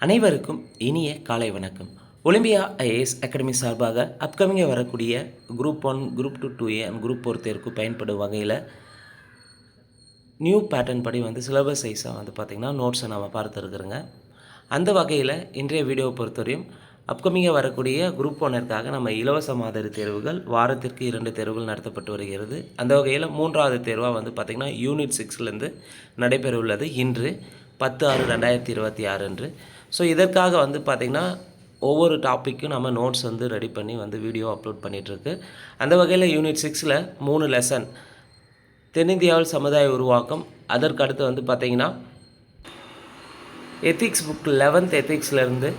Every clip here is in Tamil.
அனைவருக்கும் இனிய காலை வணக்கம். ஒலிம்பியா ஐஏஎஸ் அகாடமி சார்பாக அப்கமிங்காக வரக்கூடிய group 1, group 2, 2A and group 4 தேர்வுக்கு பயன்படும் வகையில் நியூ பேட்டர்ன் படி சிலபஸ் சைஸாக பார்த்திங்கன்னா நோட்ஸை நம்ம பார்த்துருக்குறோங்க. அந்த வகையில் இன்றைய வீடியோவை பொறுத்தவரையும் அப்கமிங்காக வரக்கூடிய குரூப் 1ற்காக நம்ம இலவச மாதிரி தேர்வுகள் வாரத்திற்கு 2 தேர்வுகள் நடத்தப்பட்டு வருகிறது. அந்த வகையில் 3வது தேர்வாக பார்த்திங்கன்னா யூனிட் 6லேருந்து நடைபெற உள்ளது இன்று 10/6/2026 அன்று. ஸோ இதற்காக பார்த்திங்கன்னா ஒவ்வொரு டாப்பிக்கும் நம்ம நோட்ஸ் ரெடி பண்ணி வீடியோ அப்லோட் பண்ணிகிட்ருக்கு. அந்த வகையில் யூனிட் 6ல் 3 லெசன் தென்னிந்தியாவில் சமுதாய உருவாக்கம், அதற்கு அடுத்து பார்த்திங்கன்னா எத்திக்ஸ் புக் 11th எத்திக்ஸ்லேருந்து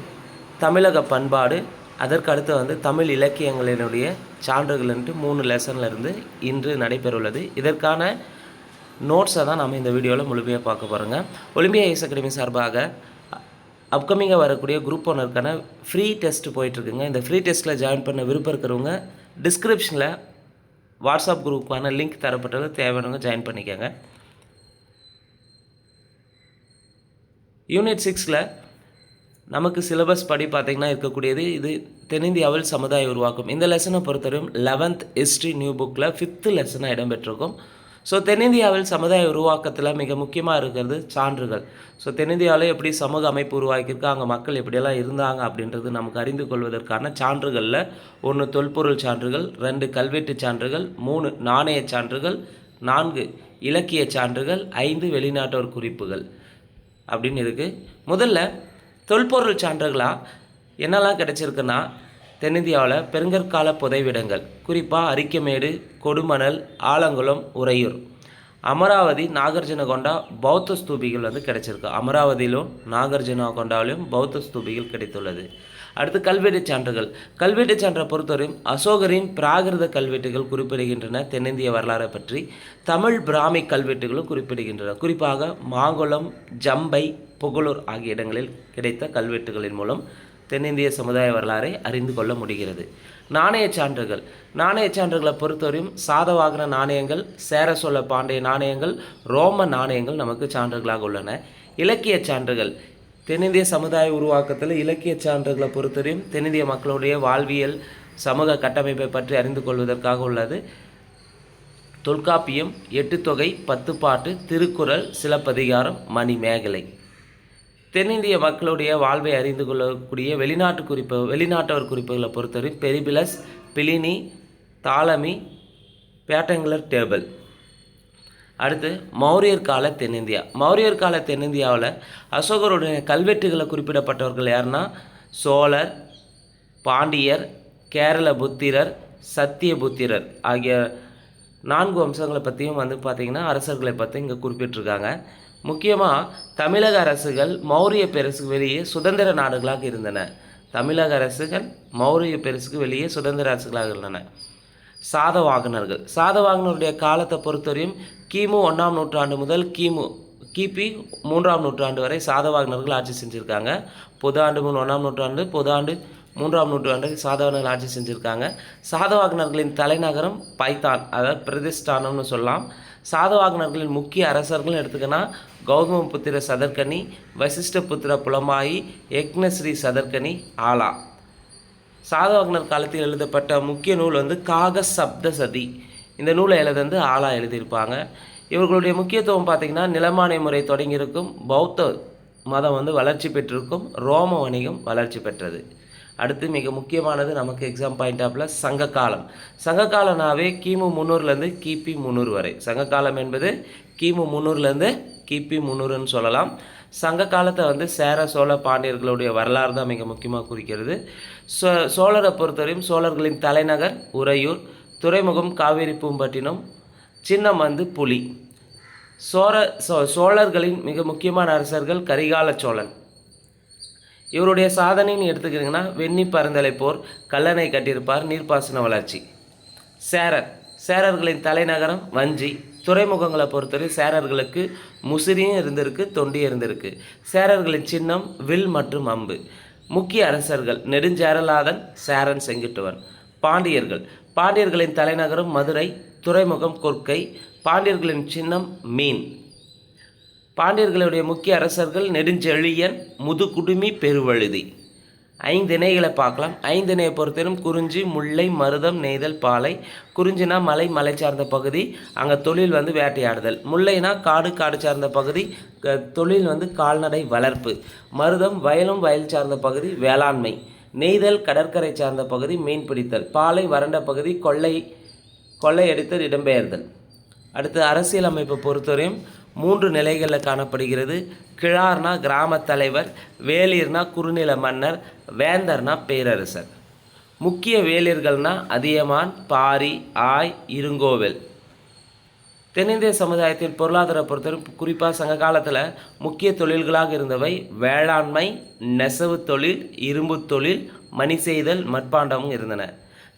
தமிழக பண்பாடு, அதற்கு அடுத்து தமிழ் இலக்கியங்களினுடைய சான்றுகள்ன்ட்டு 3 லெசன்லேருந்து இன்று நடைபெறவுள்ளது. இதற்கான நோட்ஸை தான் நம்ம இந்த வீடியோவில் முழுமையாக பார்க்க போகிறோங்க. ஒலிம்பியா ஐஏஎஸ் அகாடமி சார்பாக அப்கமிங்காக வரக்கூடிய குரூப் 1ற்கான ஃப்ரீ டெஸ்ட் போயிட்டுருக்குங்க. இந்த ஃப்ரீ டெஸ்ட்டில் ஜாயின் பண்ண விருப்பம் இருக்கிறவங்க டிஸ்கிரிப்ஷனில் வாட்ஸ்அப் குரூப்பான லிங்க் தரப்பட்டது, தேவையானவங்க ஜாயின் பண்ணிக்கோங்க. யூனிட் 6ல் நமக்கு சிலபஸ் படி பார்த்திங்கன்னா இருக்கக்கூடியது இது தென்னிந்தியாவில் சமுதாய உருவாக்கம். இந்த லெசனை பொறுத்தவரையும் 11th ஹிஸ்ட்ரி நியூ புக்கில் 5th லெசனாக இடம்பெற்றிருக்கும். ஸோ தென்னிந்தியாவில் சமுதாய உருவாக்கத்தில் மிக முக்கியமாக இருக்கிறது சான்றுகள். ஸோ தென்னிந்தியாவில் எப்படி சமூக அமைப்பு உருவாக்கியிருக்கா, அங்கே மக்கள் எப்படியெல்லாம் இருந்தாங்க அப்படின்றது நமக்கு அறிந்து கொள்வதற்கான சான்றுகளில் 1 தொல்பொருள் சான்றுகள், 2 கல்வெட்டு சான்றுகள், 3 நாணய சான்றுகள், 4 இலக்கிய சான்றுகள், 5 வெளிநாட்டோர் குறிப்புகள் அப்படின்னு இருக்குது. முதல்ல தொல்பொருள் சான்றுகளாக என்னெல்லாம் கிடச்சிருக்குன்னா, தென்னிந்தியாவில் பெருங்கற்கால புதைவிடங்கள், குறிப்பாக அரிக்கமேடு, கொடுமணல், ஆலங்குளம், உறையூர், அமராவதி, நாகார்ஜுனகொண்டா பௌத்த ஸ்தூபிகள் கிடைச்சிருக்கு. அமராவதியிலும் நாகார்ஜுனகொண்டாவிலும் பௌத்த ஸ்தூபிகள் கிடைத்துள்ளது. அடுத்து கல்வெட்டு சான்றுகள். கல்வெட்டு சான்றை பொறுத்தவரையும் அசோகரின் பிராகிருத கல்வெட்டுகள் குறிப்பிடுகின்றன. தென்னிந்திய வரலாறை பற்றி தமிழ் பிராமி கல்வெட்டுகளும் குறிப்பிடுகின்றன. குறிப்பாக மாங்குளம், ஜம்பை, புகழூர் ஆகிய இடங்களில் கிடைத்த கல்வெட்டுகளின் மூலம் தென்னிந்திய சமுதாய வரலாறை அறிந்து கொள்ள முடிகிறது. நாணய சான்றுகள். நாணய சான்றுகளை பொறுத்தவரையும் சாதவாகன நாணயங்கள், சேர சோழ பாண்டிய நாணயங்கள், ரோம நாணயங்கள் நமக்கு சான்றுகளாக உள்ளன. இலக்கிய சான்றுகள். தென்னிந்திய சமுதாய உருவாக்கத்தில் இலக்கிய சான்றுகளை பொறுத்தவரையும் தென்னிந்திய மக்களுடைய வாழ்வியல், சமூக கட்டமைப்பை பற்றி அறிந்து கொள்வதற்காக உள்ளது. தொல்காப்பியம், 8 தொகை, 10 பாட்டு, திருக்குறள், சிலப்பதிகாரம், மணிமேகலை. தென்னிந்திய மக்களுடைய வாழ்வை அறிந்து கொள்ளக்கூடிய வெளிநாட்டவர் குறிப்புகளை பொறுத்தவரை பெரிபிலஸ், பிலினி, தாலமி, பேட்டங்குலர் டேபிள். அடுத்து மௌரியர் கால தென்னிந்தியா. மௌரியர் கால தென்னிந்தியாவில் அசோகருடைய கல்வெட்டுகளை குறிப்பிடப்பட்டவர்கள் யாருன்னா சோழர், பாண்டியர், கேரள புத்திரர், சத்திய புத்திரர் ஆகிய 4 வம்சங்களை பற்றியும் பார்த்திங்கன்னா அரசர்களை பற்றி இங்கே குறிப்பிட்டிருக்காங்க. முக்கியமாக தமிழக அரசுகள் மௌரிய பேரரசுக்கு வெளியே சுதந்திர நாடுகளாக இருந்தன. தமிழக அரசுகள் மௌரிய பேரரசுக்கு வெளியே சுதந்திர அரசுகளாக இருந்தன. சாதவாகனர்கள். சாதவாகனருடைய காலத்தை பொறுத்தவரையும் கிமு 1ஆம் நூற்றாண்டு முதல் கிபி 3ஆம் நூற்றாண்டு வரை சாதவாகனர்கள் ஆட்சி செஞ்சுருக்காங்க. பொது ஆண்டு 1ஆம் நூற்றாண்டு, பொது ஆண்டு 3ஆம் நூற்றாண்டு சாதவாகனர்கள் ஆட்சி செஞ்சுருக்காங்க. சாதவாகனர்களின் தலைநகரம் பைத்தான், அதாவது பிரதிஷ்டானம்னு சொல்லலாம். சாதவாகனர்களின் முக்கிய அரசர்கள் எடுத்துக்கினா கௌதமபுத்திர சதர்கனி, வசிஷ்டபுத்திர புலமாயி, யக்னஸ்ரீ சதர்கனி, ஆலா. சாதவாகனர் காலத்தில் எழுதப்பட்ட முக்கிய நூல் காக சப்த சதி. இந்த நூலை எழுத ஆலா எழுதியிருப்பாங்க. இவர்களுடைய முக்கியத்துவம் பார்த்திங்கன்னா நிலமானை முறை தொடங்கியிருக்கும், பௌத்த மதம் வளர்ச்சி பெற்றிருக்கும், ரோம வணிகம் வளர்ச்சி பெற்றது. அடுத்து மிக முக்கியமானது நமக்கு எக்ஸாம் பாயிண்ட் ஆஃப்ல சங்ககாலம். சங்ககாலனாவே கிமு 300லேருந்து கிபி 300 வரை. சங்ககாலம் என்பது கிமு 300லேருந்து கிபி 300ன்னு சொல்லலாம். சங்க காலத்தை சேர சோழ பாண்டியர்களுடைய வரலாறு தான் மிக முக்கியமாக குறிக்கிறது. சோழரை பொறுத்தவரையும் சோழர்களின் தலைநகர் உறையூர், துறைமுகம் காவேரி பூம்பட்டினம், சின்னம் புலி. சோழர்களின் மிக முக்கியமான அரசர்கள் கரிகால சோழன். இவருடைய சாதனைன்னு எடுத்துக்கிட்டிங்கன்னா வெண்ணி பரந்தலை போர், கல்லணை கட்டியிருப்பார், நீர்ப்பாசன வளர்ச்சி. சேரர்களின் தலைநகரம் வஞ்சி. துறைமுகங்களை பொறுத்தவரை சேரர்களுக்கு முசிறியும் இருந்திருக்கு, தொண்டியும் இருந்திருக்கு. சேரர்களின் சின்னம் வில் மற்றும் அம்பு. முக்கிய அரசர்கள் நெடுஞ்சேரலாதன், சேரன் செங்குட்டுவன். பாண்டியர்களின் தலைநகரம் மதுரை, துறைமுகம் கொற்கை, பாண்டியர்களின் சின்னம் மீன். பாண்டியர்களுடைய முக்கிய அரசர்கள் நெடுஞ்செழியன், முதுகுடுமி, பெருவழுதி. 5 இணைகளை பார்க்கலாம். 5 இணையை பொறுத்தவரைக்கும் குறிஞ்சி, முல்லை, மருதம், நெய்தல், பாலை. குறிஞ்சினா மலை சார்ந்த பகுதி, அங்கே தொழில் வந்து வேட்டையாடுதல். முல்லைனா காடு சார்ந்த பகுதி, தொழில் வந்து கால்நடை வளர்ப்பு. மருதம் வயல் சார்ந்த பகுதி, வேளாண்மை. நெய்தல் கடற்கரை சார்ந்த பகுதி, மீன் பிடித்தல். பாலை வறண்ட பகுதி, கொள்ளையடித்தல், இடம்பெயர்தல். அடுத்து அரசியல் அமைப்பை பொறுத்தவரையும் 3 நிலைகளில் காணப்படுகிறது. கிழார்னா கிராம தலைவர், வேளிர்னா குறுநில மன்னர், வேந்தர்னா பேரரசர். முக்கிய வேளிர்கள்னா அதியமான், பாரி, ஆய், இருங்கோவல். தென்னிந்திய சமுதாயத்தின் பொருளாதார பொறுத்தவரை குறிப்பாக சங்க காலத்தில் முக்கிய தொழில்களாக இருந்தவை வேளாண்மை, நெசவு தொழில், இரும்பு தொழில், மணி செய்தல், மட்பாண்டமும் இருந்தன.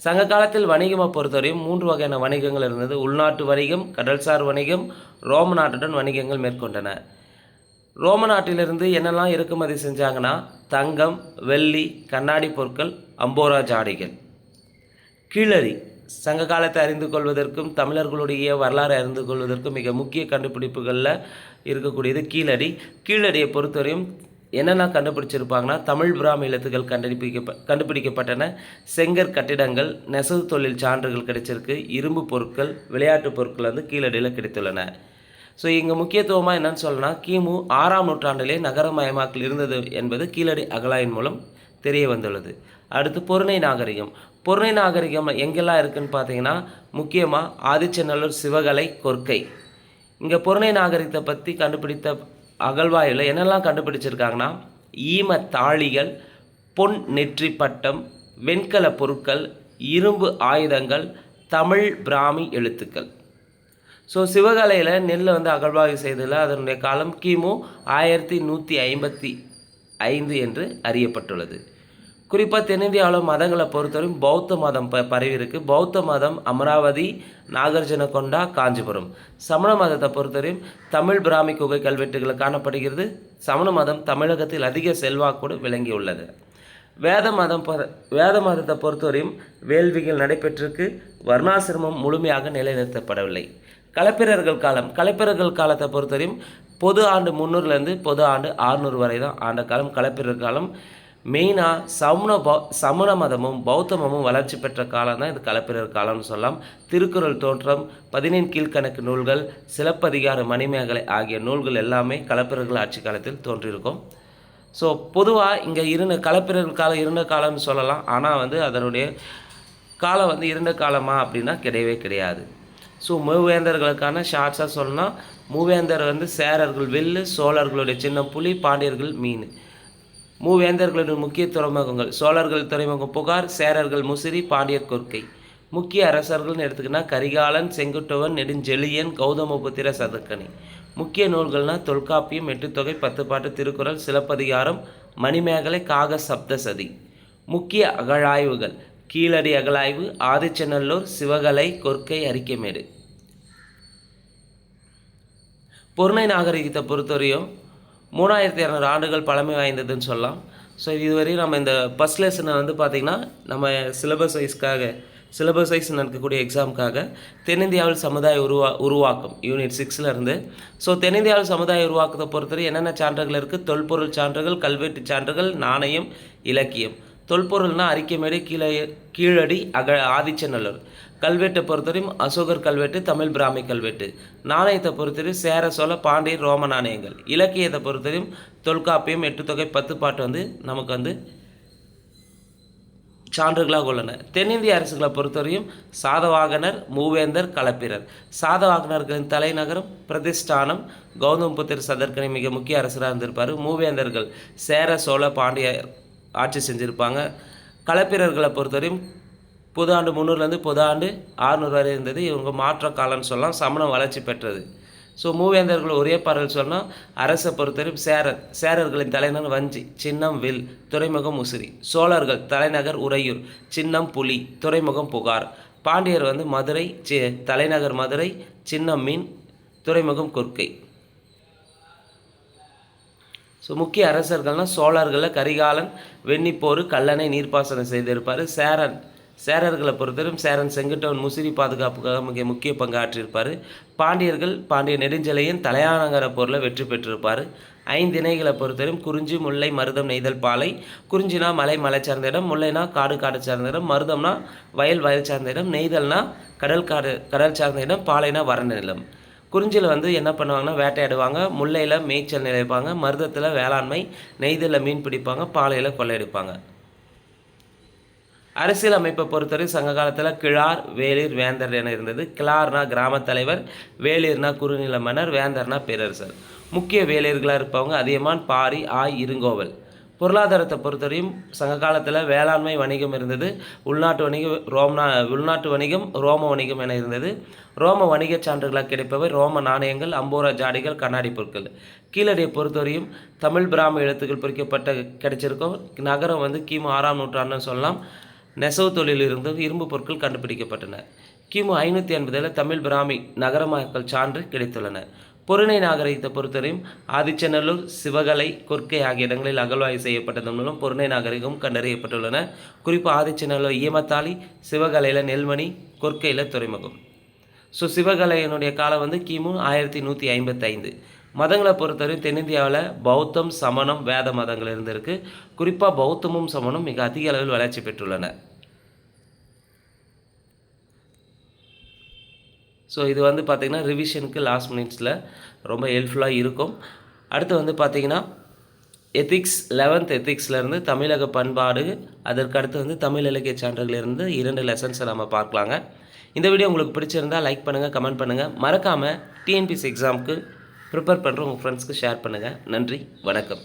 சங்க காலத்தில் வணிகமை பொறுத்தவரையும் 3 வகையான வணிகங்கள் இருந்தது. உள்நாட்டு வணிகம், கடல்சார் வணிகம், ரோம நாட்டுடன் வணிகங்கள் மேற்கொண்டன. ரோம நாட்டிலிருந்து என்னெல்லாம் இறக்குமதி செஞ்சாங்கன்னா தங்கம், வெள்ளி, கண்ணாடி பொருட்கள், அம்போரா ஜாடிகள். கீழடி சங்க காலத்தை அறிந்து கொள்வதற்கும் தமிழர்களுடைய வரலாறு அறிந்து கொள்வதற்கும் மிக முக்கிய கண்டுபிடிப்புகளில் இருக்கக்கூடியது கீழடி. கீழடியை பொறுத்தவரையும் என்னென்ன கண்டுபிடிச்சிருப்பாங்கன்னா தமிழ் பிராமி எழுத்துக்கள் கண்டுபிடிக்கப்பட்டன. செங்கற் கட்டிடங்கள், நெசவு தொழில் சான்றுகள் கிடைச்சிருக்கு. இரும்பு பொருட்கள், விளையாட்டு பொருட்கள் வந்து கீழடியில் கிடைத்துள்ளன. ஸோ இங்கே முக்கியத்துவமாக என்னன்னு சொல்லலாம், கிமு 6ஆம் நூற்றாண்டிலே நகரமயமாக்கல் இருந்தது என்பது கீழடி அகழாயின் மூலம் தெரிய வந்துள்ளது. அடுத்து பொருணை நாகரிகம். பொருணை நாகரிகம் எங்கெல்லாம் இருக்குதுன்னு பார்த்தீங்கன்னா முக்கியமாக ஆதிச்சநல்லூர், சிவகலை, கொற்கை. இங்கே பொருணை நாகரிகத்தை பற்றி கண்டுபிடித்த அகழ்வாயில் என்னெல்லாம் கண்டுபிடிச்சிருக்காங்கன்னா ஈம தாழிகள், பொன் நெற்றி பட்டம், வெண்கல பொருட்கள், இரும்பு ஆயுதங்கள், தமிழ் பிராமி எழுத்துக்கள். ஸோ சிவகலையில் நெல்லை வந்து அகழ்வாய்வு செய்ததில் அதனுடைய காலம் கிமு 1155 என்று அறியப்பட்டுள்ளது. குறிப்பாக தென்னிந்தியாவில் மதங்களை பொறுத்தவரையும் பௌத்த மதம் பரவி இருக்கு. பௌத்த மதம் அமராவதி, நாகார்ஜுனகொண்டா, காஞ்சிபுரம். சமண மதத்தை பொறுத்தவரையும் தமிழ் பிராமி குகை கல்வெட்டுகளில் காணப்படுகிறது. சமண மதம் தமிழகத்தில் அதிக செல்வாக்கோடு விளங்கியுள்ளது. வேத மதத்தை பொறுத்தவரையும் வேள்விகள் நடைபெற்றிருக்கு. வர்ணாசிரமம் முழுமையாக நிலைநிறுத்தப்படவில்லை. களப்பிரர்கள் காலத்தை பொறுத்தவரையும் பொது ஆண்டு 300லேருந்து பொது ஆண்டு 600 வரை தான் ஆண்ட காலம் களப்பிரர் காலம். மெயினாக சமண மதமும் பௌத்தமும் வளர்ச்சி பெற்ற காலம் தான் இது களப்பிரர் காலம்னு சொல்லலாம். திருக்குறள் தோற்றம், 17 கீழ்கணக்கு நூல்கள், சிலப்பதிகார, மணிமேகலை ஆகிய நூல்கள் எல்லாமே களப்பிரர்கள் ஆட்சி காலத்தில் தோன்றியிருக்கும். ஸோ பொதுவாக இங்கே களப்பிரர்கள் காலம் இருண்ட காலம்னு சொல்லலாம். ஆனால் வந்து அதனுடைய காலம் வந்து இருண்ட காலமா அப்படின்னா கிடையவே கிடையாது. ஸோ மூவேந்தர்களுக்கான ஷார்ட்ஸாக சொல்லணும்னா மூவேந்தர் வந்து சேரர்கள் வில்லு, சோழர்களுடைய சின்ன புலி, பாண்டியர்கள் மீன். மூவேந்தர்களுடைய முக்கிய துறைமுகங்கள் சோழர்கள் துறைமுகம் புகார், சேரர்கள் முசிறி, பாண்டியர் கொற்கை. முக்கிய அரசர்கள்னு எடுத்துக்கினா கரிகாலன், செங்குட்டுவன், நெடுஞ்செழியன், கௌதமபுத்திர சதக்கனி. முக்கிய நூல்கள்னால் தொல்காப்பியம், 8 தொகை, 10 பாட்டு, திருக்குறள், சிலப்பதிகாரம், மணிமேகலை, காக சப்தசதி. முக்கிய அகழாய்வுகள் கீழடி அகழாய்வு, ஆதிச்சநல்லூர், சிவகலை, கொற்கை, அரிக்கமேடு. பொருணை நாகரிகத்தை பொறுத்தவரையும் 3200 ஆண்டுகள் பழமை வாய்ந்ததுன்னு சொல்லலாம். ஸோ இதுவரையும் நம்ம இந்த ஃபஸ்ட் லெசனை வந்து பார்த்திங்கன்னா நம்ம சிலபஸ் வைஸ் நடக்கக்கூடிய எக்ஸாமுக்காக தென்னிந்தியாவில் சமுதாய உருவாக்கம் யூனிட் 6லேருந்து. ஸோ தென்னிந்தியாவில் சமுதாய உருவாக்கத்தை பொறுத்தவரை என்னென்ன சான்றுகள் இருக்குது? தொல்பொருள் சான்றுகள், கல்வெட்டு சான்றுகள், நாணயம், இலக்கியம். தொல்பொருள்னால் அரிக்கமேடு, கீழடி, ஆதிச்சநல்லூர். கல்வெட்டை பொறுத்தவரையும் அசோகர் கல்வெட்டு, தமிழ் பிராமி கல்வெட்டு. நாணயத்தை பொறுத்தவரையும் சேர, சோழ, பாண்டியர், ரோம நாணயங்கள். இலக்கியத்தை பொறுத்தவரையும் தொல்காப்பியம், 8 தொகை, 10 பாட்டு வந்து நமக்கு வந்து சான்றுகளாக உள்ளன. தென்னிந்திய அரசுகளை பொறுத்தவரையும் சாதவாகனர், மூவேந்தர், களப்பிரர். சாதவாகனர்களின் தலைநகரம் பிரதிஷ்டானம். கௌதமபுத்திர சதக்கனி மிக முக்கிய அரசராக இருந்திருப்பார். மூவேந்தர்கள் சேர, சோழ, பாண்டியர் ஆட்சி செஞ்சுருப்பாங்க. களப்பிரர்களை பொறுத்தவரையும் பொது ஆண்டு 300லேருந்து பொது ஆண்டு 600 வரை இருந்தது. இவங்க மாற்ற காலம்னு சொல்லலாம். சமணம் வளர்ச்சி பெற்றது. ஸோ மூவேந்தர்கள் ஒரே பாடல் சொன்னால் அரசை பொறுத்தவரையும் சேரர்களின் தலைநகர் வஞ்சி, சின்னம் வில், துறைமுகம் முசிறி. சோழர்கள் தலைநகர் உறையூர், சின்னம் புலி, துறைமுகம் புகார். பாண்டியர் வந்து மதுரை, தலைநகர் மதுரை, சின்னம் மீன், துறைமுகம் கொற்கை. ஸோ முக்கிய அரசர்கள்னால் சோழர்களில் கரிகாலன் வெண்ணிப்போர், கல்லணை நீர்ப்பாசனம் செய்திருப்பார். சேரர்களை பொறுத்தவரையும் சேரன் செங்குட்டுவன் முசிறி பாதுகாப்புக்காக மிக முக்கிய பங்காற்றியிருப்பார். பாண்டியர்கள் பாண்டிய நெடுஞ்செழியன் தலையானகர போரில் வெற்றி பெற்றிருப்பார். 5 இணைகளை பொறுத்தவரையும் குறிஞ்சி, முல்லை, மருதம், நெய்தல், பாலை. குறிஞ்சினா மலை சார்ந்த இடம், முல்லைனா காடு சார்ந்த இடம், மருதம்னா வயல் சார்ந்த இடம், நெய்தல்னா கடல் சார்ந்த இடம், பாலைனா வறண்ட நிலம். குறிஞ்சியில் என்ன பண்ணுவாங்கன்னா வேட்டையாடுவாங்க, முல்லையில் மேய்ச்சல் நிலைப்பாங்க, மருதத்தில் வேளாண்மை, நெய்தலில் மீன் பிடிப்பாங்க, பாலையில் கொள்ளையடிப்பாங்க. அரசியல் அமைப்பை பொறுத்தவரை சங்க காலத்தில் கிழார், வேளிர், வேந்தர் என இருந்தது. கிழார்னா கிராமத் தலைவர், வேளிர்னா குறுநில மன்னர், வேந்தர்னா பேரரசர். முக்கிய வேளிர்களாக இருப்பவங்க அதியமான், பாரி, ஆய், இருங்கோவல். பொருளாதாரத்தை பொறுத்தவரையும் சங்க காலத்தில் வேளாண்மை வணிகம் இருந்தது. உள்நாட்டு வணிகம் ரோம வணிகம் என இருந்தது. ரோம வணிக சான்றுகளாக கிடைப்பவை ரோம நாணயங்கள், அம்போரா ஜாடிகள், கண்ணாடி பொருட்கள். கீழடியை பொறுத்தவரையும் தமிழ் பிராமி எழுத்துக்கள் பொறிக்கப்பட்ட கிடைச்சிருக்கும். நகரம் கிமு 6ஆம் நூற்றாண்டுன்னு சொல்லலாம். நெசவு தொழிலில் இருந்து இரும்பு பொருட்கள் கண்டுபிடிக்கப்பட்டன. கிமு 580 தமிழ் பிராமி நகரமாக்கல் சான்று கிடைத்துள்ளன. பொருணை நாகரிகத்தை பொறுத்தவரையும் ஆதிச்சநல்லூர், சிவகலை, கொற்கை ஆகிய இடங்களில் அகழ்வாய்வு செய்யப்பட்டதன் மூலம் பொருணை நாகரிகம் கண்டறியப்பட்டுள்ளன. குறிப்பாக ஆதிச்சநல்லூர் ஈமத்தாளி, சிவகலையில் நெல்மணி, கொற்கையில் துறைமுகம். சிவகலையினுடைய காலம் கிமு 1155. மதங்களை பொறுத்தவரை தென்னிந்தியாவில் பௌத்தம், சமணம், வேத மதங்கள் இருந்திருக்கு. குறிப்பாக பௌத்தமும் சமணம் மிக அதிக அளவில் வளர்ச்சி பெற்றுள்ளன. இது பார்த்திங்கன்னா ரிவிஷனுக்கு லாஸ்ட் மினிட்ஸில் ரொம்ப ஹெல்ப்ஃபுல்லாக இருக்கும். அடுத்து பார்த்திங்கன்னா எத்திக்ஸ் 11th எத்திக்ஸ்லேருந்து தமிழக பண்பாடு, அதற்கடுத்து தமிழ் இலக்கிய சான்றுகளிலிருந்து 2 லெசன்ஸை நம்ம பார்க்கலாங்க. இந்த வீடியோ உங்களுக்கு பிடிச்சிருந்தால் லைக் பண்ணுங்கள், கமெண்ட் பண்ணுங்கள். மறக்காமல் டிஎன்பிஎஸ்சி எக்ஸாமுக்கு ப்ரிப்பேர் பண்ணுற உங்கள் ஃப்ரெண்ட்ஸ்க்கு ஷேர் பண்ணுங்கள். நன்றி, வணக்கம்.